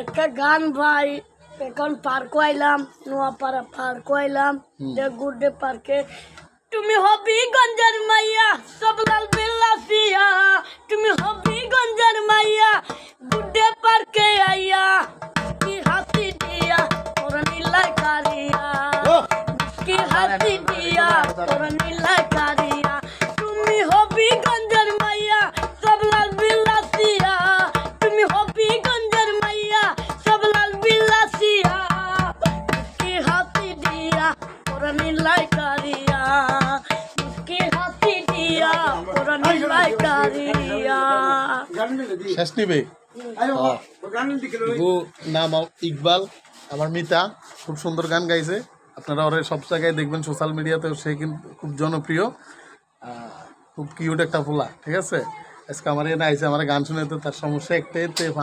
একটা গান ভাই এখন পার্ক আইলাম নোয়াপাড়া পার্ক আইলাম গুড্ডে পার্কে তুমি হবিগঞ্জের মাইয়া সবলাল বিলাসিয়া তুমি হবিগঞ্জের মাইয়া গুড্ডে পার্কে আইয়া কি হাসি দিয়া তোরা নীলাই কারিয়া কি হাসি দিয়া তোরা নীলাই কারিয়া তুমি হবিগঞ্জের মাইয়া সবলাল বিলাসিয়া তুমি হবিগঞ্জের মাইয়া সবলাল বিলাসিয়া কি হাসি দিয়া তোরা নীলাই কারিয়া কি হাসি দিয়া তোরা নীলাই কারিয়া শেষ নিবে নাম ইকবাল আমার মিতা খুব সুন্দর গান গাইছে আপনারা ওরা সব জায়গায় দেখবেন সোশ্যাল মিডিয়াতে সে কিন্তু খুব জনপ্রিয় খুব কিউট একটা পোলা ঠিক আছে আজকে আমার এখানে আইসে আমার গান শুনে তো তার সমস্যা একটাই